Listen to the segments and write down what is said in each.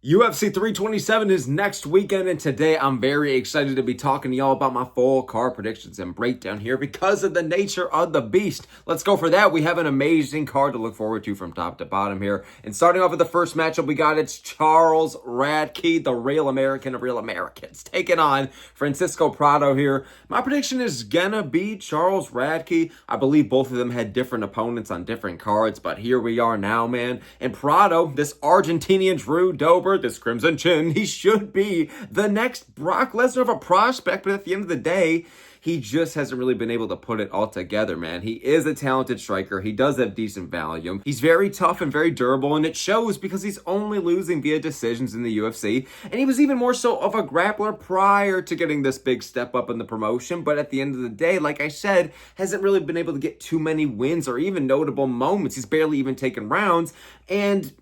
UFC 327 is next weekend, and today I'm very excited to be talking to y'all about my full card predictions and breakdown here because of the nature of the beast. Let's go for that. We have an amazing card to look forward to from top to bottom here. And starting off with the first matchup we got, it's Charles Radtke, the real American of real Americans, taking on Francisco Prado here. My prediction is gonna be Charles Radtke. I believe both of them had different opponents on different cards, but here we are now, man. And Prado, this Argentinian Drew Dober, this Crimson Chin, he should be the next Brock Lesnar of a prospect, but at the end of the day, he just hasn't really been able to put it all together, man. He is a talented striker. He does have decent volume. He's very tough and very durable, and it shows because he's only losing via decisions in the UFC, and he was even more so of a grappler prior to getting this big step up in the promotion, but at the end of the day, like I said, hasn't really been able to get too many wins or even notable moments. He's barely even taken rounds, and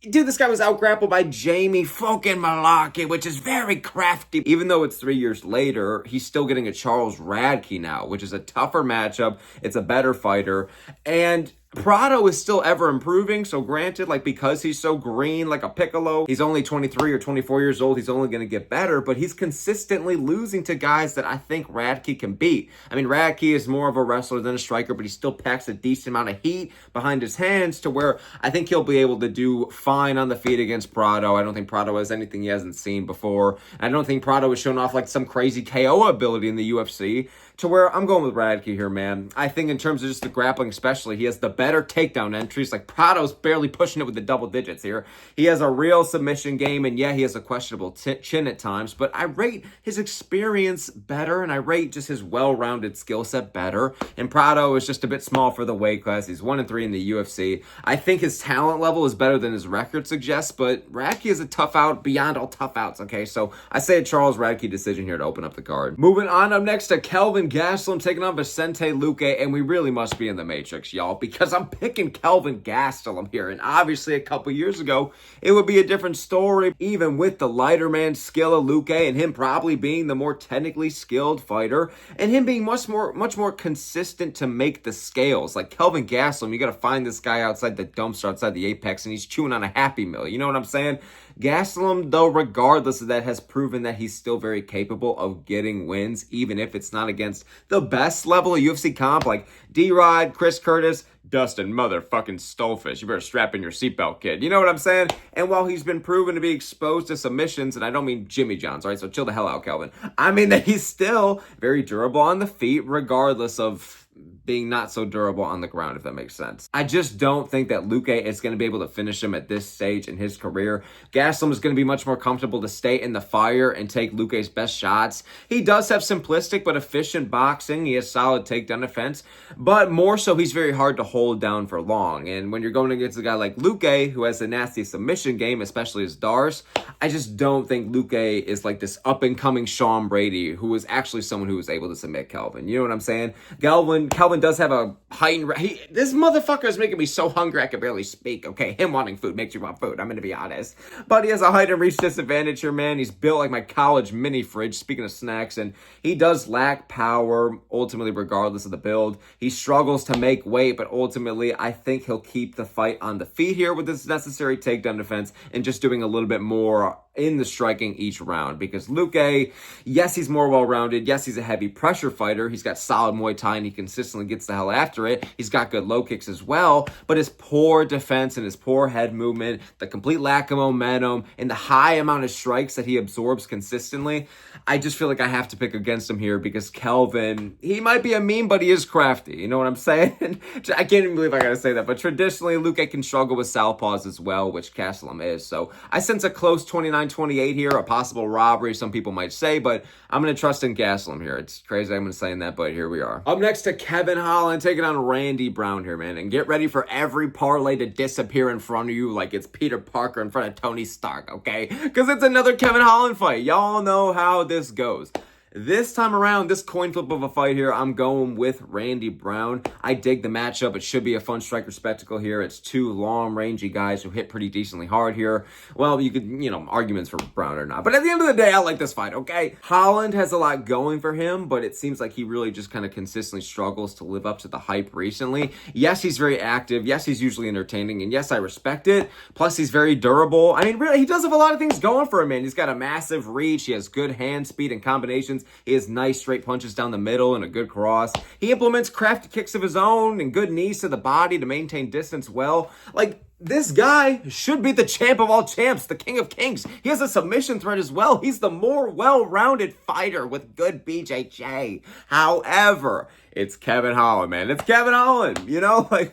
dude, this guy was out-grappled by Jamie fucking Malaki, which is very crafty. Even though it's 3 years later, he's still getting a Charles Radtke now, which is a tougher matchup. It's a better fighter. And Prado is still ever improving, so granted, like, because he's so green, like a Piccolo, he's only 23 or 24 years old, he's only going to get better, but he's consistently losing to guys that I think Radtke can beat. I mean, Radtke is more of a wrestler than a striker, but he still packs a decent amount of heat behind his hands to where I think he'll be able to do fine on the feet against Prado. I don't think Prado has anything he hasn't seen before. I don't think Prado has shown off like some crazy KO ability in the UFC, to where I'm going with Radtke here, man. I think in terms of just the grappling especially, he has the better takedown entries. Like, Prado's barely pushing it with the double digits here. He has a real submission game, and yeah, he has a questionable chin at times, but I rate his experience better, and I rate just his well-rounded skill set better. And Prado is just a bit small for the weight class. He's 1-3 in the UFC. I think his talent level is better than his record suggests, but Radtke is a tough out beyond all tough outs, okay? So I say a Charles Radtke decision here to open up the card. Moving on up next to Kelvin Gastelum taking on Vicente Luque, and we really must be in the Matrix, y'all, because I'm picking Kelvin Gastelum here, and obviously a couple years ago, it would be a different story, even with the lighter man skill of Luque, and him probably being the more technically skilled fighter, and him being much more consistent to make the scales. Like, Kelvin Gastelum, you gotta find this guy outside the dumpster, outside the Apex, and he's chewing on a Happy Meal, you know what I'm saying? Gastelum, though, regardless of that, has proven that he's still very capable of getting wins, even if it's not against the best level of UFC comp, like D-Rod, Chris Curtis, Dustin motherfucking Stolefish. You better strap in your seatbelt, kid. You know what I'm saying? And while he's been proven to be exposed to submissions, and I don't mean Jimmy John's, all right? So chill the hell out, Kelvin. I mean that he's still very durable on the feet, regardless of being not so durable on the ground, if that makes sense. I just don't think that Luque is going to be able to finish him at this stage in his career. Gastelum is going to be much more comfortable to stay in the fire and take Luque's best shots. He does have simplistic but efficient boxing. He has solid takedown defense, but more so he's very hard to hold down for long. And when you're going against a guy like Luque, who has a nasty submission game, especially his Dars, I just don't think Luque is like this up-and-coming Sean Brady, who is actually someone who was able to submit Kelvin. You know what I'm saying? Kelvin does have a heightened... This motherfucker is making me so hungry I can barely speak, okay? Him wanting food makes you want food, I'm gonna be honest. But he has a height and reach disadvantage here, man. He's built like my college mini fridge, speaking of snacks, and he does lack power, ultimately, regardless of the build. He struggles to make weight, but ultimately, I think he'll keep the fight on the feet here with this necessary takedown defense and just doing a little bit more in the striking each round, because Luque, yes, he's more well-rounded. Yes, he's a heavy pressure fighter. He's got solid Muay Thai, and he consistently gets the hell after it. He's got good low kicks as well, but his poor defense and his poor head movement, the complete lack of momentum, and the high amount of strikes that he absorbs consistently, I just feel like I have to pick against him here because Kelvin, he might be a meme, but he is crafty. You know what I'm saying? I can't even believe I gotta say that, but traditionally, Luque can struggle with southpaws as well, which Gastelum is. So I sense a close 29-28 here, a possible robbery, some people might say, but I'm going to trust in Gastelum here. It's crazy I'm going to say that, but here we are. Up next to Kevin Holland taking on Randy Brown here, man. And get ready for every parlay to disappear in front of you like it's Peter Parker in front of Tony Stark, okay? Because it's another Kevin Holland fight. Y'all know how this goes. This time around, this coin flip of a fight here, I'm going with Randy Brown. I dig the matchup. It should be a fun striker spectacle here. It's two long, rangy guys who hit pretty decently hard here. Well, you could, arguments for Brown or not. But at the end of the day, I like this fight, okay? Holland has a lot going for him, but it seems like he really just kind of consistently struggles to live up to the hype recently. Yes, he's very active. Yes, he's usually entertaining. And yes, I respect it. Plus, he's very durable. I mean, really, he does have a lot of things going for him, man. He's got a massive reach. He has good hand speed and combinations. He has nice straight punches down the middle and a good cross. He implements crafty kicks of his own and good knees to the body to maintain distance well. Like, this guy should be the champ of all champs, the king of kings. He has a submission threat as well. He's the more well-rounded fighter with good BJJ. However, it's Kevin Holland, man. It's Kevin Holland.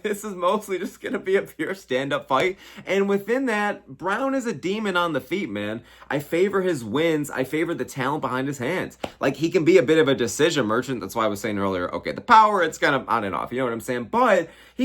This is mostly just going to be a pure stand-up fight. And within that, Brown is a demon on the feet, man. I favor his wins. I favor the talent behind his hands. Like, he can be a bit of a decision merchant. That's why I was saying earlier, okay, the power, it's kind of on and off. You know what I'm saying? But he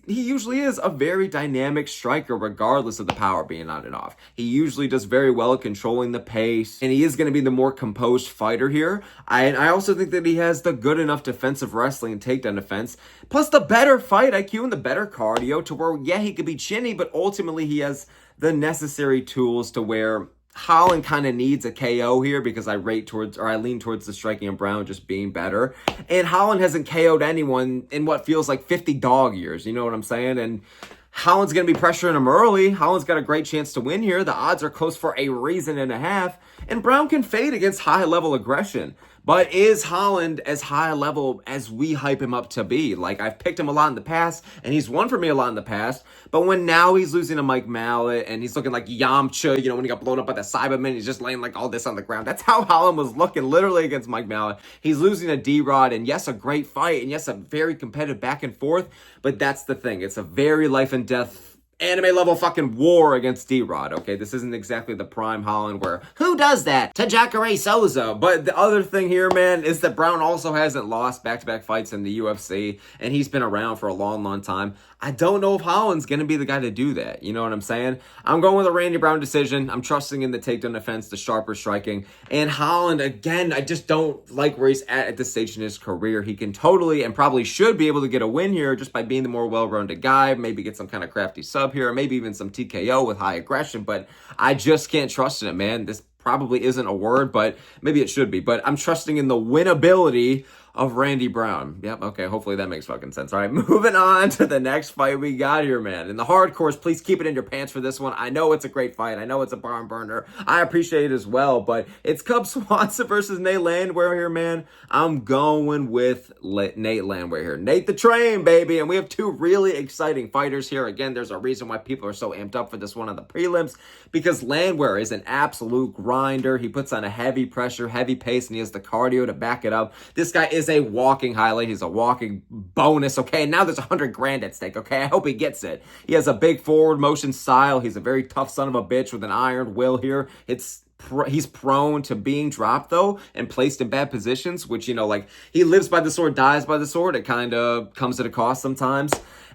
usually is a very dynamic striker regardless of the power being on and off. He usually does very well at controlling the pace, and he is going to be the more composed fighter here. I also think that he has the good enough defensive wrestling and takedown defense, plus the better fight IQ and the better cardio to where, yeah, he could be chinny, but ultimately he has the necessary tools to where Holland kind of needs a KO here because I lean towards the striking of Brown just being better. And Holland hasn't KO'd anyone in what feels like 50 dog years. You know what I'm saying? And Holland's going to be pressuring him early. Holland's got a great chance to win here. The odds are close for a reason and a half. And Brown can fade against high-level aggression. But is Holland as high a level as we hype him up to be? Like, I've picked him a lot in the past, and he's won for me a lot in the past. But when now he's losing to Mike Mallet, and he's looking like Yamcha, when he got blown up by the Cyberman, he's just laying like all this on the ground. That's how Holland was looking, literally, against Mike Mallet. He's losing to D-Rod, and yes, a great fight, and yes, a very competitive back and forth. But that's the thing. It's a very life and death anime level fucking war against D-Rod, okay? This isn't exactly the prime Holland where, who does that to Jacare Souza? But the other thing here, man, is that Brown also hasn't lost back-to-back fights in the UFC, and he's been around for a long, long time. I don't know if Holland's going to be the guy to do that. You know what I'm saying? I'm going with a Randy Brown decision. I'm trusting in the takedown defense, the sharper striking. And Holland, again, I just don't like where he's at this stage in his career. He can totally and probably should be able to get a win here just by being the more well-rounded guy, maybe get some kind of crafty sub here, or maybe even some TKO with high aggression. But I just can't trust in it, man. This probably isn't a word, but maybe it should be. But I'm trusting in the winnability of Randy Brown. Yep, okay, hopefully that makes fucking sense. All right, moving on to the next fight we got here, man. In the hardcores, please keep it in your pants for this one. I know it's a great fight. I know it's a barn burner. I appreciate it as well, but it's Cub Swanson versus Nate Landwehr here, man. I'm going with Nate Landwehr here. Nate the Train, baby, and we have two really exciting fighters here. Again, there's a reason why people are so amped up for this one on the prelims, because Landwehr is an absolute grinder. He puts on a heavy pressure, heavy pace, and he has the cardio to back it up. This guy is a walking highlight. He's a walking bonus, okay? And now there's $100,000 at stake, okay? I hope he gets it. He has a big forward motion style. He's a very tough son of a bitch with an iron will here. He's prone to being dropped, though, and placed in bad positions, which, he lives by the sword, dies by the sword. It kind of comes at a cost sometimes.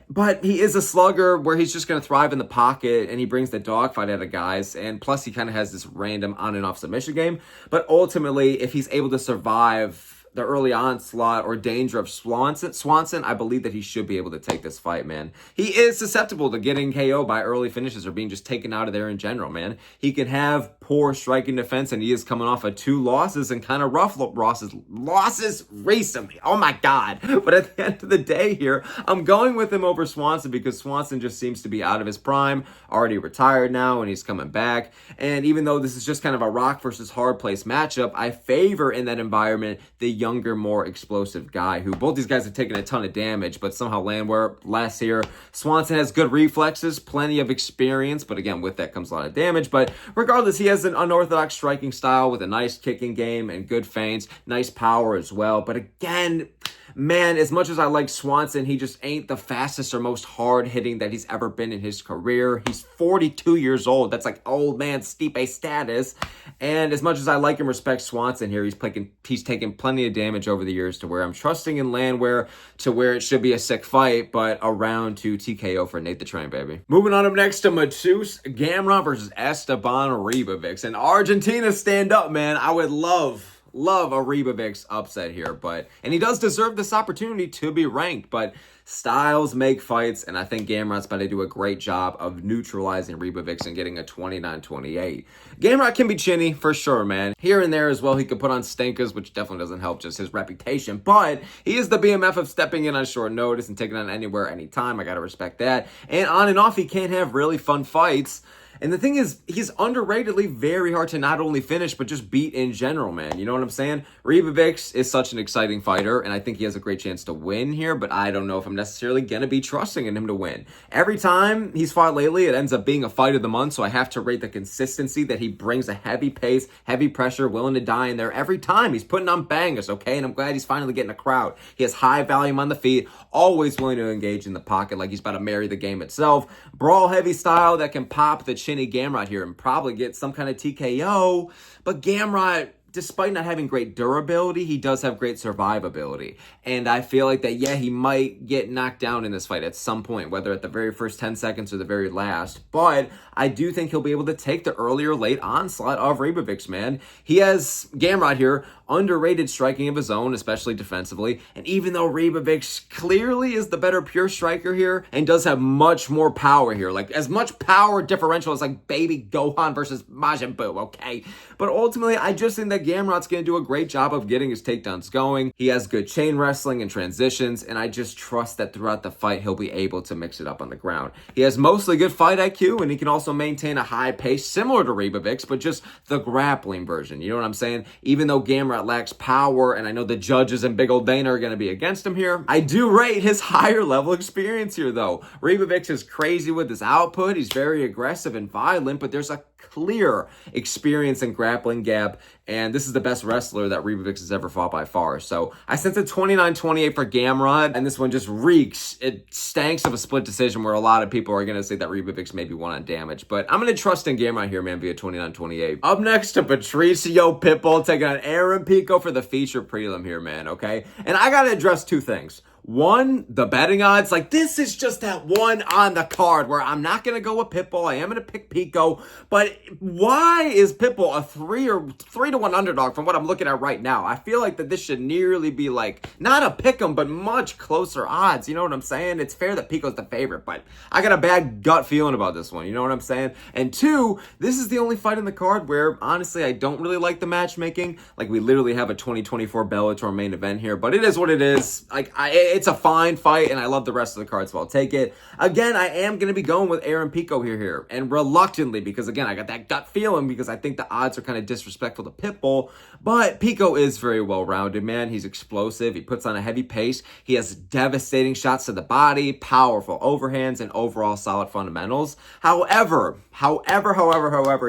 But he is a slugger where he's just going to thrive in the pocket, and he brings the dogfight out of guys. And plus, he kind of has this random on and off submission game. But ultimately, if he's able to survive the early onslaught or danger of Swanson, I believe that he should be able to take this fight, man. He is susceptible to getting KO by early finishes or being just taken out of there in general, man. He can have poor striking defense, and he is coming off of 2 losses and kind of rough losses recently. Oh my God. But at the end of the day here, I'm going with him over Swanson because Swanson just seems to be out of his prime, already retired now, and he's coming back. And even though this is just kind of a rock versus hard place matchup, I favor in that environment the younger, more explosive guy who both these guys have taken a ton of damage, but somehow Landwehr less here. Swanson has good reflexes, plenty of experience, but again, with that comes a lot of damage. But regardless, he has an unorthodox striking style with a nice kicking game and good feints, nice power as well. But again, man, as much as I like Swanson, he just ain't the fastest or most hard-hitting that he's ever been in his career. He's 42 years old. That's like old man Stipe status. And as much as I like and respect Swanson here, he's taken plenty of damage over the years to where I'm trusting in Landwehr to where it should be a sick fight, but a round 2 TKO for Nate the Train, baby. Moving on up next to Matus Gamrot versus Esteban Ribovics. And Argentina, stand up, man. I would love love a Ribovics upset here, and he does deserve this opportunity to be ranked, but styles make fights, and I think Gamrot's about to do a great job of neutralizing Ribovics and getting a 29-28. Gamrot can be chinny, for sure, man. Here and there as well, he could put on stinkers, which definitely doesn't help just his reputation, but he is the BMF of stepping in on short notice and taking on anywhere, anytime. I gotta respect that. And on and off, he can have really fun fights. And the thing is, he's underratedly very hard to not only finish, but just beat in general, man. You know what I'm saying? Ribovics is such an exciting fighter, and I think he has a great chance to win here, but I don't know if I'm necessarily going to be trusting in him to win. Every time he's fought lately, it ends up being a fight of the month, so I have to rate the consistency that he brings, a heavy pace, heavy pressure, willing to die in there every time. He's putting on bangers, okay? And I'm glad he's finally getting a crowd. He has high volume on the feet, always willing to engage in the pocket like he's about to marry the game itself. Brawl heavy style that can pop the chinny Gamrot here and probably get some kind of TKO, but Gamrot, despite not having great durability, he does have great survivability. And I feel like that, yeah, he might get knocked down in this fight at some point, whether at the very first 10 seconds or the very last. But I do think he'll be able to take the earlier late onslaught of Ribovics, man. He has, Gamrot here, underrated striking of his own, especially defensively. And even though Ribovics clearly is the better pure striker here and does have much more power here, like as much power differential as like baby Gohan versus Majin Buu, okay? But ultimately, I just think that Gamrot's going to do a great job of getting his takedowns going. He has good chain wrestling and transitions, and I just trust that throughout the fight, he'll be able to mix it up on the ground. He has mostly good fight IQ, and he can also maintain a high pace similar to Ribovics, but just the grappling version. You know what I'm saying? Even though Gamrot lacks power, and I know the judges and Big Ol' Dana are going to be against him here, I do rate his higher level experience here, though. Ribovics is crazy with his output. He's very aggressive and violent, but there's a clear experience and grappling gap, and this is the best wrestler that Ribovics has ever fought by far. So I sent a 29-28 for Gamrot, and this one just reeks. It stanks of a split decision where a lot of people are going to say that Ribovics maybe won on damage, but I'm going to trust in Gamrot here, man, via 29-28. Up next to Patricio Pitbull taking on Aaron Pico for the feature prelim here, man, okay? And I got to address two things. One, the betting odds. Like, this is just that one on the card where I'm not going to go with Pitbull. I am going to pick Pico. But why is Pitbull a 3-1 underdog from what I'm looking at right now? I feel like that this should nearly be like, not a pick 'em, but much closer odds. You know what I'm saying? It's fair that Pico's the favorite, but I got a bad gut feeling about this one. You know what I'm saying? And two, this is the only fight in the card where, honestly, I don't really like the matchmaking. Like, we literally have a 2024 Bellator main event here, but it is what it is. Like, it's a fine fight, and I love the rest of the card, so I'll take it. Again, I am going to be going with Aaron Pico here, and reluctantly, because again, I got that gut feeling because I think the odds are kind of disrespectful to Pitbull, but Pico is very well-rounded, man. He's explosive. He puts on a heavy pace. He has devastating shots to the body, powerful overhands, and overall solid fundamentals. However,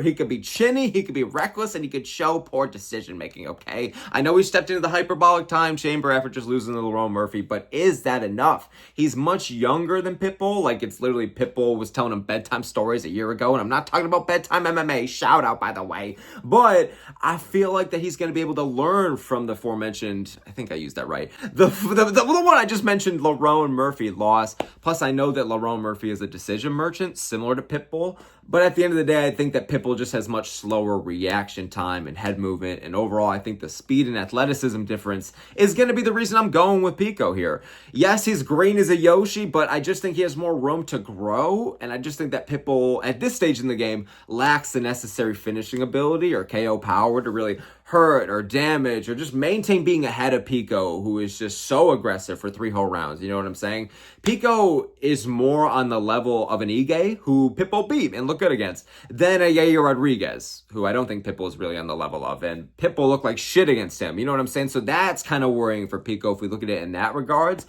he could be chinny, he could be reckless, and he could show poor decision-making, okay? I know he stepped into the hyperbolic time chamber after just losing to Lerone Murphy, but is that enough? He's much younger than Pitbull. Like, it's literally Pitbull was telling him bedtime stories a year ago, and I'm not talking about bedtime MMA, shout out, by the way, but I feel like that he's going to be able to learn from the aforementioned, I think I used that right, the one I just mentioned, Lerone Murphy loss. Plus, I know that Lerone Murphy is a decision merchant, similar to Pitbull, but at the end of the day, I think that Pitbull just has much slower reaction time and head movement, and overall, I think the speed and athleticism difference is going to be the reason I'm going with Pico here. Yes, he's green as a Yoshi, but I just think he has more room to grow, and I just think that Pitbull, at this stage in the game, lacks the necessary finishing ability or KO power to really hurt or damage or just maintain being ahead of Pico, who is just so aggressive for 3 whole rounds. You know what I'm saying? Pico is more on the level of an Ige, who Pitbull beat and looked good against, than a Yair Rodriguez, who I don't think Pitbull is really on the level of, and Pitbull looked like shit against him. You know what I'm saying? So that's kind of worrying for Pico if we look at it in that regards.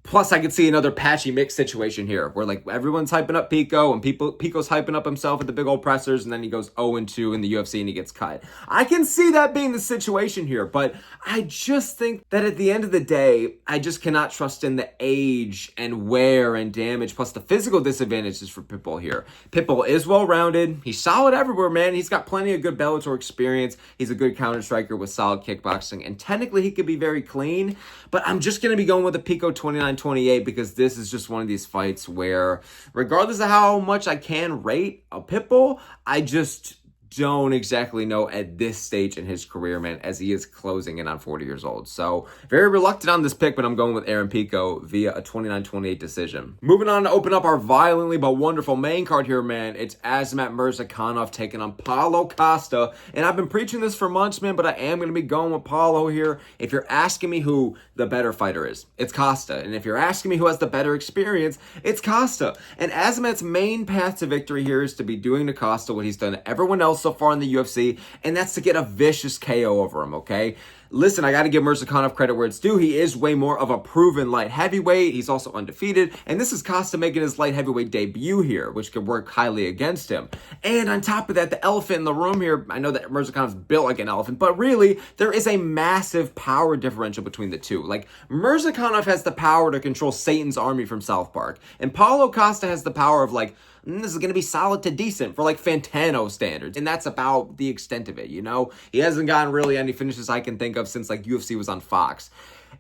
Plus, I could see another patchy mix situation here where, like, everyone's hyping up Pico and Pico's hyping up himself at the big old pressers, and then he goes 0-2 in the UFC and he gets cut. I can see that being the situation here, but I just think that at the end of the day, I just cannot trust in the age and wear and damage, plus the physical disadvantages for Pitbull here. Pitbull is well-rounded. He's solid everywhere, man. He's got plenty of good Bellator experience. He's a good counter striker with solid kickboxing, and technically he could be very clean, but I'm just going to be going with a Pico 29-28 because this is just one of these fights where, regardless of how much I can rate a Pitbull, I just don't exactly know at this stage in his career, man, as he is closing in on 40 years old. So very reluctant on this pick, but I'm going with Aaron Pico via a 29-28 decision. Moving on to open up our violently but wonderful main card here, man. It's Azamat Murzakanov taking on Paulo Costa. And I've been preaching this for months, man, but I am going to be going with Paulo here. If you're asking me who the better fighter is, it's Costa. And if you're asking me who has the better experience, it's Costa. And Azamat's main path to victory here is to be doing to Costa what he's done to everyone else so far in the UFC, and that's to get a vicious KO over him, okay? Listen, I got to give Murzakanov credit where it's due. He is way more of a proven light heavyweight. He's also undefeated, and this is Costa making his light heavyweight debut here, which could work highly against him. And on top of that, the elephant in the room here, I know that Murzakanov's built like an elephant, but really, there is a massive power differential between the two. Like, Murzakanov has the power to control Satan's army from South Park, and Paulo Costa has the power of, like, this is going to be solid to decent for like Fantano standards. And that's about the extent of it, you know? He hasn't gotten really any finishes I can think of since like UFC was on Fox.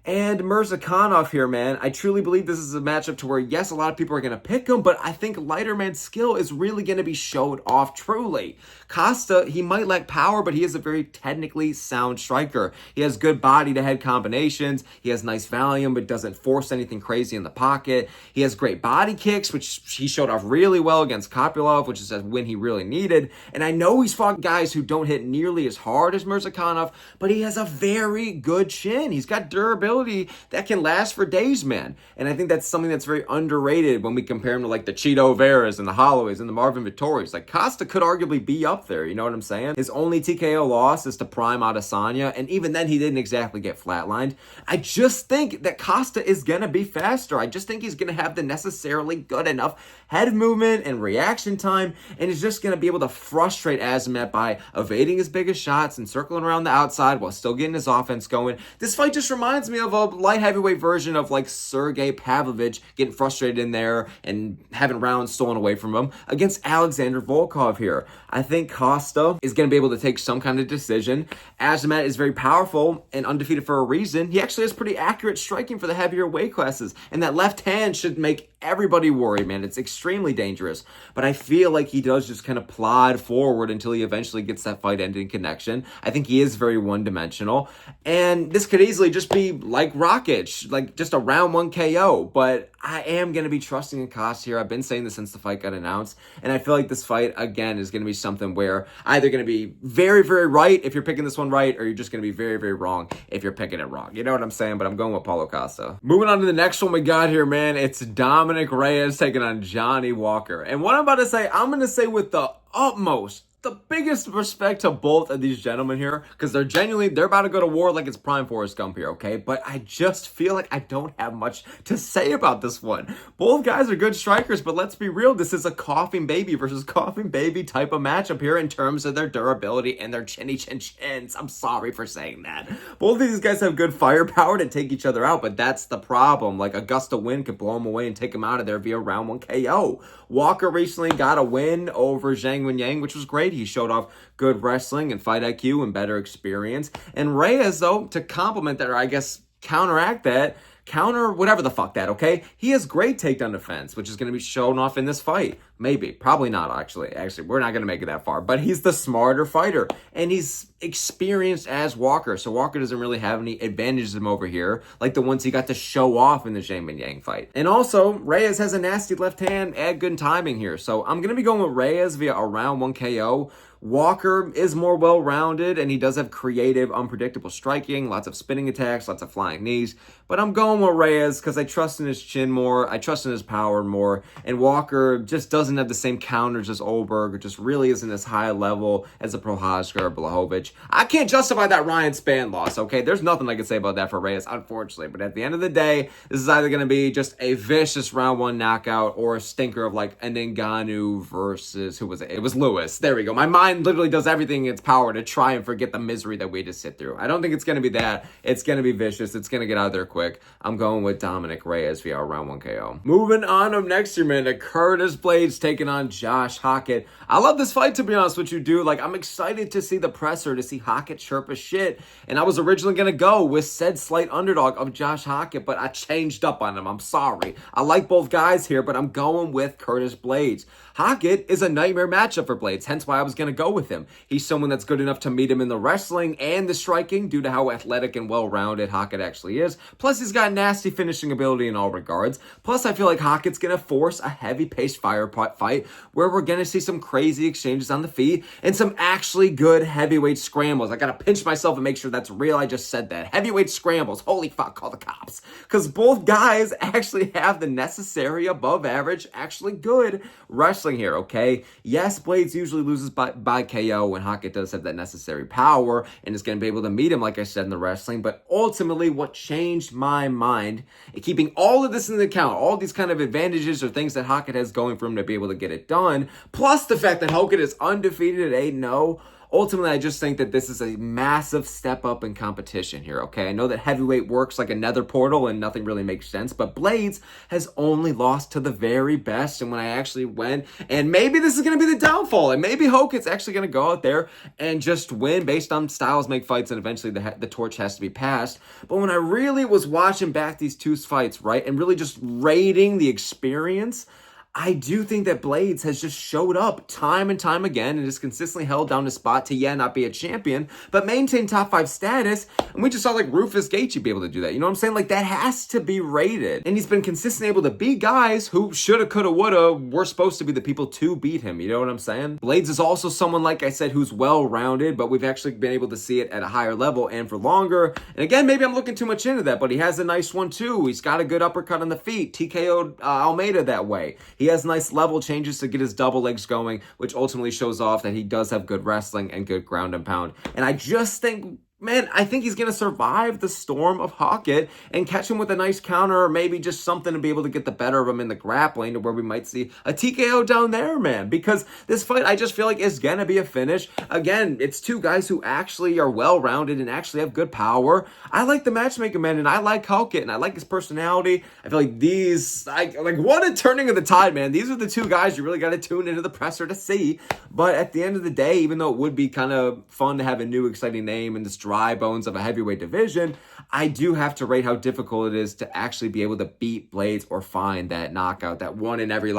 And Murzakanov here, man, I truly believe this is a matchup to where, yes, a lot of people are going to pick him, but I think lighter man's skill is really going to be showed off truly. Costa, he might lack power, but he is a very technically sound striker. He has good body-to-head combinations. He has nice volume, but doesn't force anything crazy in the pocket. He has great body kicks, which he showed off really well against Kopylov, which is a win he really needed. And I know he's fought guys who don't hit nearly as hard as Murzakanov, but he has a very good chin. He's got durability that can last for days, man. And I think that's something that's very underrated when we compare him to like the Cheeto Veras and the Holloways and the Marvin Vittoris. Like Costa could arguably be up there, you know what I'm saying? His only TKO loss is to Prime Adesanya, and even then he didn't exactly get flatlined. I just think that Costa is gonna be faster. I just think he's gonna have the necessarily good enough head movement and reaction time, and he's just gonna be able to frustrate Azamat by evading his biggest shots and circling around the outside while still getting his offense going. This fight just reminds me of a light heavyweight version of like Sergey Pavlovich getting frustrated in there and having rounds stolen away from him against Alexander Volkov here. I think Costa is going to be able to take some kind of decision. Azamat is very powerful and undefeated for a reason. He actually has pretty accurate striking for the heavier weight classes, and that left hand should make everybody worry, man. It's extremely dangerous, but I feel like he does just kind of plod forward until he eventually gets that fight-ending connection. I think he is very one-dimensional, and this could easily just be like Rockich, like just a round one KO, but I am going to be trusting in Costa here. I've been saying this since the fight got announced, and I feel like this fight, again, is going to be something where either going to be very, very right if you're picking this one right, or you're just going to be very, very wrong if you're picking it wrong. You know what I'm saying? But I'm going with Paulo Costa. Moving on to the next one we got here, man. It's Dominic Reyes taking on Johnny Walker. And what I'm about to say, I'm going to say with the utmost, the biggest respect to both of these gentlemen here, because they're about to go to war like it's prime Forrest Gump here, okay? But I just feel like I don't have much to say about this one. Both guys are good strikers, but let's be real, this is a coughing baby versus coughing baby type of matchup here in terms of their durability and their chinny chin chins. I'm sorry for saying that. Both of these guys have good firepower to take each other out, but that's the problem. Like a gust of wind could blow them away and take them out of there via round one KO. Walker recently got a win over Zhang Wenyang, which was great. He showed off good wrestling and fight IQ and better experience. And Reyes, though, to complement that, or I guess counteract that, counter whatever the fuck that, okay? He has great takedown defense, which is going to be shown off in this fight. Maybe. Probably not, actually. Actually, we're not going to make it that far. But he's the smarter fighter. And he's experienced as Walker. So Walker doesn't really have any advantages of him over here, like the ones he got to show off in the Zhang Wenyang fight. And also, Reyes has a nasty left hand and good timing here. So I'm going to be going with Reyes via a round one KO. Walker is more well-rounded, and he does have creative, unpredictable striking, lots of spinning attacks, lots of flying knees. But I'm going with Reyes because I trust in his chin more, I trust in his power more, and Walker just doesn't have the same counters as Ulberg, or just really isn't as high a level as a Prochazka or Blachowicz. I can't justify that Ryan Spann loss, okay? There's nothing I can say about that for Reyes, unfortunately. But at the end of the day, this is either going to be just a vicious round one knockout or a stinker of like an Ngannou versus, who was it? It was Lewis. There we go. My mind literally does everything in its power to try and forget the misery that we just sit through. I don't think it's going to be that. It's going to be vicious. It's going to get out there quick. I'm going with Dominic Reyes via round one KO. Moving on up next year, man, to Curtis Blaydes taking on Josh Hokit. I love this fight, to be honest with you, dude. Like, I'm excited to see the presser, to see Hokit chirp as shit. And I was originally going to go with said slight underdog of Josh Hokit, but I changed up on him. I'm sorry. I like both guys here, but I'm going with Curtis Blaydes. Hokit is a nightmare matchup for Blaydes, hence why I was going to go go with him. He's someone that's good enough to meet him in the wrestling and the striking due to how athletic and well-rounded Hokit actually is. Plus, he's got nasty finishing ability in all regards. Plus, I feel like Hokit's going to force a heavy-paced fire fight where we're going to see some crazy exchanges on the feet and some actually good heavyweight scrambles. I got to pinch myself and make sure that's real. I just said that. Heavyweight scrambles. Holy fuck, call the cops. Because both guys actually have the necessary above average, actually good wrestling here, okay? Yes, Blaydes usually loses by KO when Hokit does have that necessary power and is going to be able to meet him, like I said, in the wrestling. But ultimately, what changed my mind, and keeping all of this into account, all these kind of advantages or things that Hokit has going for him to be able to get it done, plus the fact that Hokit is undefeated at 8-0, ultimately, I just think that this is a massive step up in competition here, okay? I know that heavyweight works like a nether portal and nothing really makes sense, but Blaydes has only lost to the very best. And when I actually went, and maybe this is going to be the downfall, and maybe Hokit's actually going to go out there and just win based on styles make fights, and eventually the torch has to be passed. But when I really was watching back these two fights, right, and really just rating the experience, I do think that Blaydes has just showed up time and time again and has consistently held down his spot to, not be a champion, but maintain top 5 status. And we just saw like Rufus Gaethje be able to do that. You know what I'm saying? Like, that has to be rated. And he's been consistently able to beat guys who shoulda, coulda, woulda, were supposed to be the people to beat him. You know what I'm saying? Blaydes is also someone, like I said, who's well-rounded, but we've actually been able to see it at a higher level and for longer. And again, maybe I'm looking too much into that, but he has a nice one too. He's got a good uppercut on the feet. TKO'd Almeida that way. He has nice level changes to get his double legs going, which ultimately shows off that he does have good wrestling and good ground and pound. And I just think, man, I think he's going to survive the storm of Hokit and catch him with a nice counter or maybe just something to be able to get the better of him in the grappling to where we might see a TKO down there, man. Because this fight, I just feel like is going to be a finish. Again, it's two guys who actually are well-rounded and actually have good power. I like the matchmaking, man, and I like Hokit, and I like his personality. I feel like these, like what a turning of the tide, man. These are the two guys you really got to tune into the presser to see. But at the end of the day, even though it would be kind of fun to have a new exciting name in this dry bones of a heavyweight division, I do have to rate how difficult it is to actually be able to beat Blaydes or find that knockout, that one in every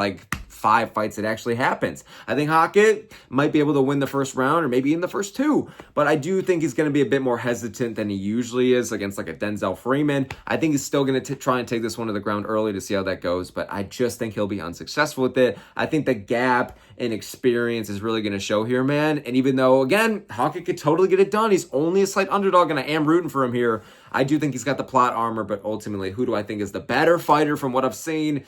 5 fights it actually happens. I think Hokit might be able to win the first round or maybe in the first 2, but I do think he's going to be a bit more hesitant than he usually is against like a Denzel Freeman. I think he's still going to try and take this one to the ground early to see how that goes, but I just think he'll be unsuccessful with it. I think the gap in experience is really going to show here, man. And even though, again, Hokit could totally get it done, he's only a slight underdog, and I am rooting for him here. I do think he's got the plot armor, but ultimately, who do I think is the better fighter from what I've seen?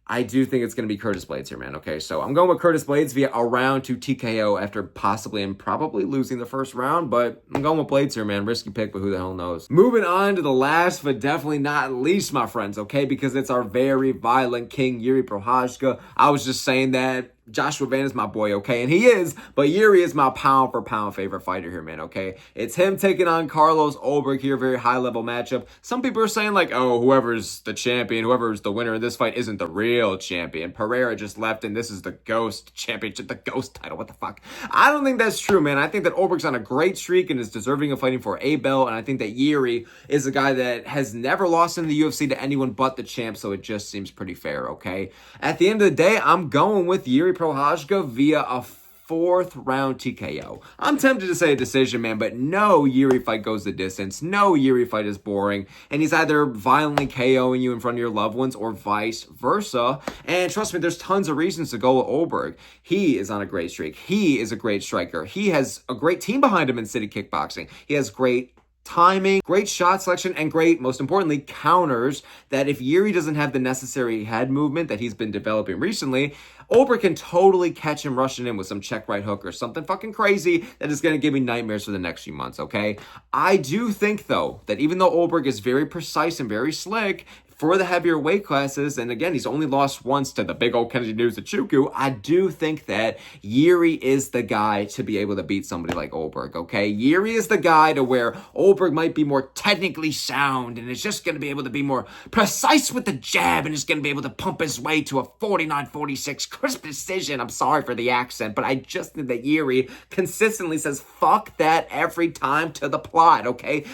I do think it's going to be Curtis Blaydes here, man. Okay, so I'm going with Curtis Blaydes via a round to TKO after possibly and probably losing the first round, but I'm going with Blaydes here, man. Risky pick, but who the hell knows? Moving on to the last, but definitely not least, my friends, okay, because it's our very violent king, Yuri Prochazka. I was just saying that Joshua Van is my boy, okay? And he is, but Yuri is my pound-for-pound favorite fighter here, man, okay? It's him taking on Carlos Ulberg here, very high-level matchup. Some people are saying, like, oh, whoever's the champion, whoever's the winner of this fight isn't the real champion. Pereira just left, and this is the ghost championship, the ghost title, what the fuck? I don't think that's true, man. I think that Ulberg's on a great streak and is deserving of fighting for a belt, and I think that Yuri is a guy that has never lost in the UFC to anyone but the champ, so it just seems pretty fair, okay? At the end of the day, I'm going with Yuri Prochazka via a 4th round TKO. I'm tempted to say a decision, man, but no Yuri fight goes the distance. No Yuri fight is boring, and he's either violently KOing you in front of your loved ones or vice versa. And trust me, there's tons of reasons to go with Ulberg. He is on a great streak. He is a great striker. He has a great team behind him in City Kickboxing. He has great timing, great shot selection, and great, most importantly, counters that if Yuri doesn't have the necessary head movement that he's been developing recently, Ulberg can totally catch him rushing in with some check right hook or something fucking crazy that is going to give me nightmares for the next few months, okay? I do think, though, that even though Ulberg is very precise and very slick, for the heavier weight classes, and again, he's only lost once to the big old Kennedy Nzechukwu, I do think that Yuri is the guy to be able to beat somebody like Ulberg, okay? Yuri is the guy to where Ulberg might be more technically sound and is just going to be able to be more precise with the jab and is going to be able to pump his way to a 49-46 crisp decision. I'm sorry for the accent, but I just think that Yuri consistently says, fuck that every time to the plot, okay?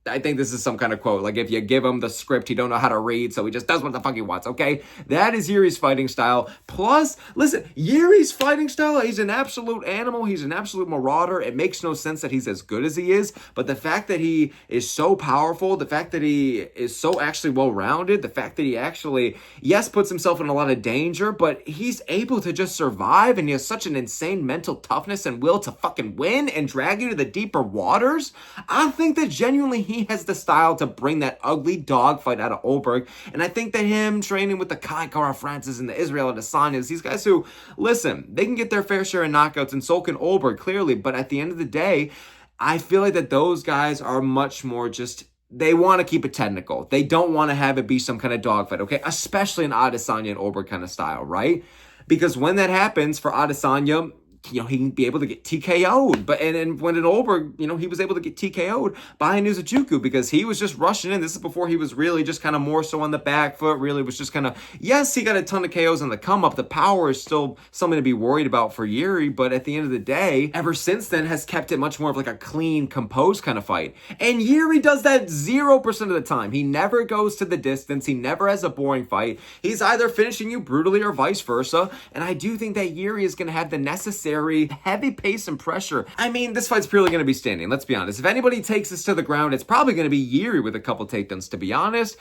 I think this is some kind of quote. Like, if you give him the script, he don't know how to read, so he just does what the fuck he wants, okay? That is Yuri's fighting style. Plus, listen, Yuri's fighting style, he's an absolute animal. He's an absolute marauder. It makes no sense that he's as good as he is, but the fact that he is so powerful, the fact that he is so actually well-rounded, the fact that he actually, yes, puts himself in a lot of danger, but he's able to just survive, and he has such an insane mental toughness and will to fucking win and drag you to the deeper waters. I think that genuinely he has the style to bring that ugly dog fight out of Ulberg. And I think that him training with the Kai Kara Francis and the Israel Adesanyas, these guys who, listen, they can get their fair share of knockouts, and so can Ulberg, clearly. But at the end of the day, I feel like that those guys are much more just, they want to keep it technical. They don't want to have it be some kind of dogfight, okay? Especially an Adesanya and Ulberg kind of style, right? Because when that happens for Adesanya, he can be able to get TKO'd. But and when in Ulberg, he was able to get TKO'd by Nuzujuku because he was just rushing in. This is before he was really just kind of more so on the back foot. Really was just kind of, yes, he got a ton of KOs on the come up. The power is still something to be worried about for Yuri. But at the end of the day, ever since then has kept it much more of like a clean, composed kind of fight. And Yuri does that 0% of the time. He never goes to the distance. He never has a boring fight. He's either finishing you brutally or vice versa. And I do think that Yuri is going to have the necessary heavy pace and pressure. I mean, this fight's purely going to be standing. Let's be honest. If anybody takes this to the ground, it's probably going to be Yuri with a couple takedowns, to be honest.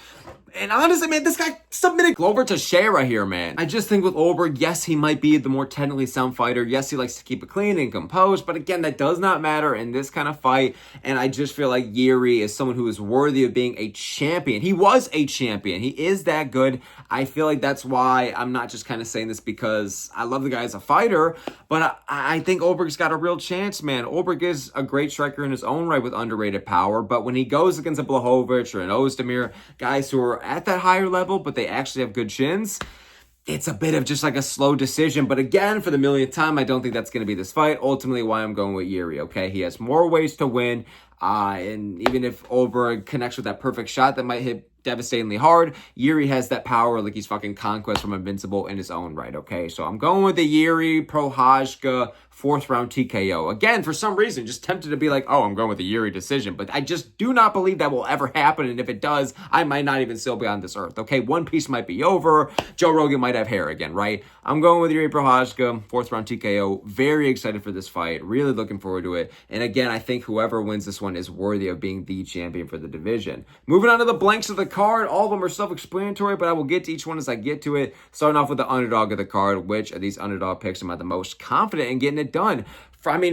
And honestly, man, this guy submitted Glover to Shera here, man. I just think with Ulberg, yes, he might be the more technically sound fighter. Yes, he likes to keep it clean and composed. But again, that does not matter in this kind of fight. And I just feel like Yuri is someone who is worthy of being a champion. He was a champion. He is that good. I feel like that's why I'm not just kind of saying this because I love the guy as a fighter. But I think Ulberg's got a real chance, man. Ulberg is a great striker in his own right with underrated power. But when he goes against a Blachowicz or an Ozdemir, guys who are at that higher level, but they actually have good chins, it's a bit of just like a slow decision. But again, for the millionth time, I don't think that's going to be this fight. Ultimately, why I'm going with Yuri, okay? He has more ways to win. And even if Ulberg connects with that perfect shot that might hit devastatingly hard, Yuri has that power like he's fucking Conquest from Invincible in his own right, okay? So I'm going with the Yuri Prochazka 4th round TKO. Again, for some reason, just tempted to be like, oh, I'm going with the Yuri decision. But I just do not believe that will ever happen. And if it does, I might not even still be on this earth, okay? One Piece might be over. Joe Rogan might have hair again, right? I'm going with Yuri Prochazka 4th round TKO. Very excited for this fight. Really looking forward to it. And again, I think whoever wins this one is worthy of being the champion for the division. Moving on to the blanks of the card. All of them are self-explanatory, but I will get to each one as I get to it. Starting off with the underdog of the card. Which of these underdog picks am I the most confident in getting it done?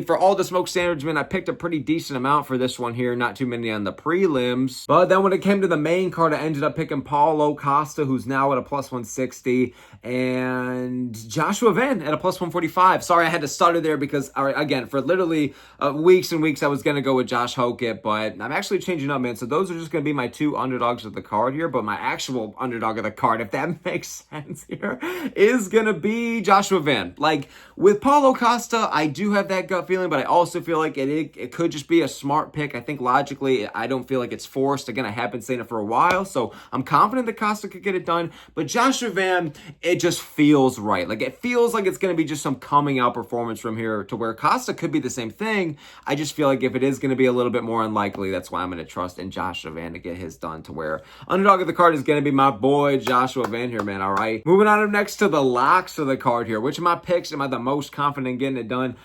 For all the smoke standards, man, I picked a pretty decent amount for this one here. Not too many on the prelims. But then when it came to the main card, I ended up picking Paulo Costa, who's now at a plus 160, and Joshua Van at a plus 145. Sorry, I had to stutter there because, again, for literally weeks and weeks, I was going to go with Josh Hokit, but I'm actually changing up, man. So those are just going to be my two underdogs of the card here, but my actual underdog of the card, if that makes sense here, is going to be Joshua Van. Like, with Paulo Costa, I do have that gut feeling, but I also feel like it could just be a smart pick. I think logically, I don't feel like it's forced. Again, I have been saying it for a while, so I'm confident that Costa could get it done. But Joshua Van, it just feels right. Like, it feels like it's going to be just some coming out performance from here to where Costa could be the same thing. I just feel like if it is going to be a little bit more unlikely, that's why I'm going to trust in Joshua Van to get his done, to where underdog of the card is going to be my boy Joshua Van here, man. All right. Moving on up next to the locks of the card here. Which of my picks am I the most confident in getting it done?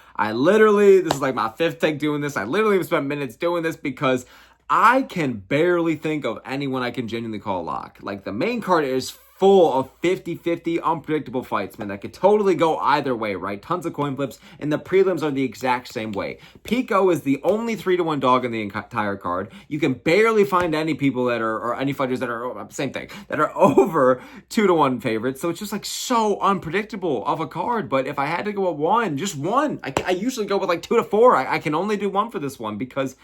This is like my 5th take doing this. I literally have spent minutes doing this because I can barely think of anyone I can genuinely call a lock. Like, the main card is full of 50-50 unpredictable fights, man, that could totally go either way, right? Tons of coin flips, and the prelims are the exact same way. Pico is the only 3-1 dog in the entire card. You can barely find any people that are, or any fighters that are, same thing, that are over 2-1 favorites. So it's just like so unpredictable of a card. But if I had to go with one, just one, I usually go with like 2-4. I can only do one for this one because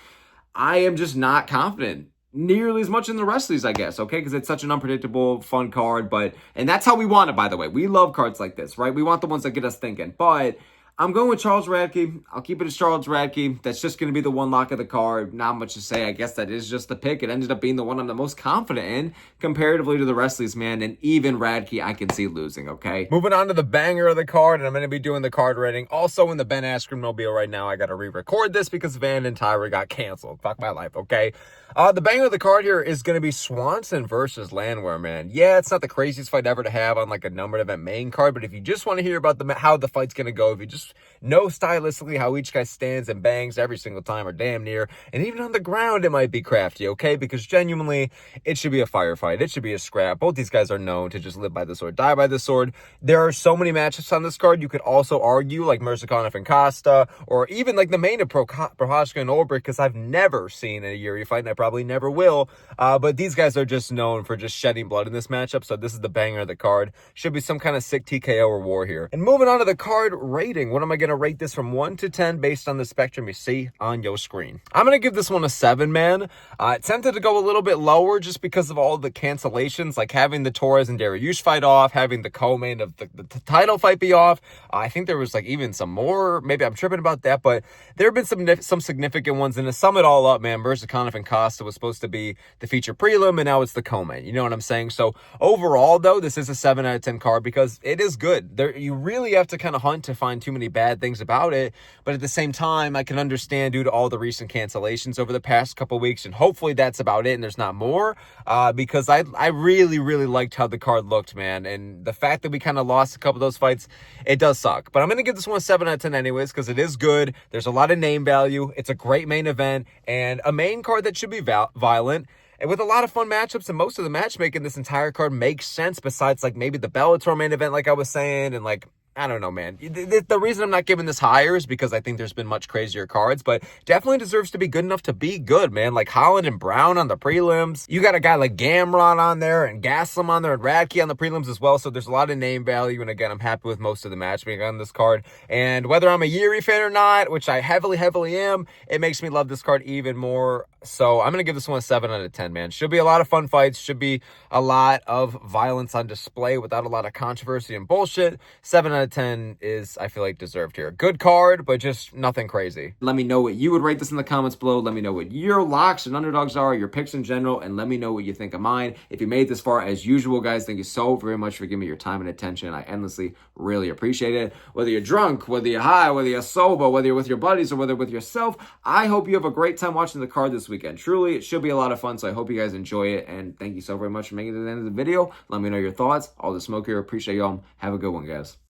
I am just not confident nearly as much in the rest of these, I guess, okay? Because it's such an unpredictable, fun card, and that's how we want it, by the way. We love cards like this, right? We want the ones that get us thinking, but I'm going with Charles Radtke. I'll keep it as Charles Radtke. That's just going to be the one lock of the card. Not much to say. I guess that is just the pick. It ended up being the one I'm the most confident in comparatively to the rest of these, man. And even Radtke, I can see losing, okay? Moving on to the banger of the card, and I'm going to be doing the card rating. Also in the Ben Askren Mobile right now, I got to re-record this because Van and Tyra got canceled. Fuck my life, okay? The banger of the card here is going to be Swanson versus Landwehr, man. Yeah, it's not the craziest fight ever to have on like a numbered event main card, but if you just want to hear about how the fight's going to go, if you just know stylistically how each guy stands and bangs every single time or damn near, and even on the ground it might be crafty, okay? Because genuinely, it should be a firefight. It should be a scrap. Both these guys are known to just live by the sword, die by the sword. There are so many matchups on this card. You could also argue like Murzakanov and Costa, or even like the main of Prochazka and Ulberg, because I've never seen a UFC fight, and I probably never will. But these guys are just known for just shedding blood in this matchup, so this is the banger of the card. Should be some kind of sick TKO or war here. And moving on to the card rating, what am I going to rate this from 1 to 10 based on the spectrum you see on your screen? I'm going to give this one a 7, man. Tempted to go a little bit lower just because of all the cancellations, like having the Torres and Dariush fight off, having the co-main of the title fight be off. I think there was like even some more. Maybe I'm tripping about that, but there have been some significant ones. And to sum it all up, man, Murzakanov and Costa was supposed to be the feature prelim, and now it's the co-main. You know what I'm saying? So overall, though, this is a 7 out of 10 card because it is good. You really have to kind of hunt to find too many bad things about it. But at the same time, I can understand due to all the recent cancellations over the past couple weeks, and hopefully that's about it and there's not more, because I really, really liked how the card looked, man. And the fact that we kind of lost a couple of those fights, it does suck. But I'm going to give this one a 7 out of 10 anyways because it is good. There's a lot of name value. It's a great main event and a main card that should be violent. And with a lot of fun matchups, and most of the matchmaking, this entire card makes sense besides like maybe the Bellator main event, like I was saying, and like, I don't know, man. The reason I'm not giving this higher is because I think there's been much crazier cards, but definitely deserves to be good enough to be good, man. Like Holland and Brown on the prelims. You got a guy like Gamrot on there and Gastelum on there and Radtke on the prelims as well. So there's a lot of name value. And again, I'm happy with most of the matchmaking on this card. And whether I'm a Yuri fan or not, which I heavily am, it makes me love this card even more. So I'm going to give this one a 7 out of 10, man. Should be a lot of fun fights. Should be a lot of violence on display without a lot of controversy and bullshit. 7 out of 10 is, I feel like, deserved here. Good card, but just nothing crazy. Let me know what you would rate this in the comments below. Let me know what your locks and underdogs are, your picks in general, and let me know what you think of mine. If you made it this far, as usual, guys, thank you so very much for giving me your time and attention. I endlessly really appreciate it. Whether you're drunk, whether you're high, whether you're sober, whether you're with your buddies, or whether with yourself, I hope you have a great time watching the card this weekend. Truly, it should be a lot of fun, so I hope you guys enjoy it, and thank you so very much for making it to the end of the video. Let me know your thoughts. All the smoke here. Appreciate y'all. Have a good one, guys.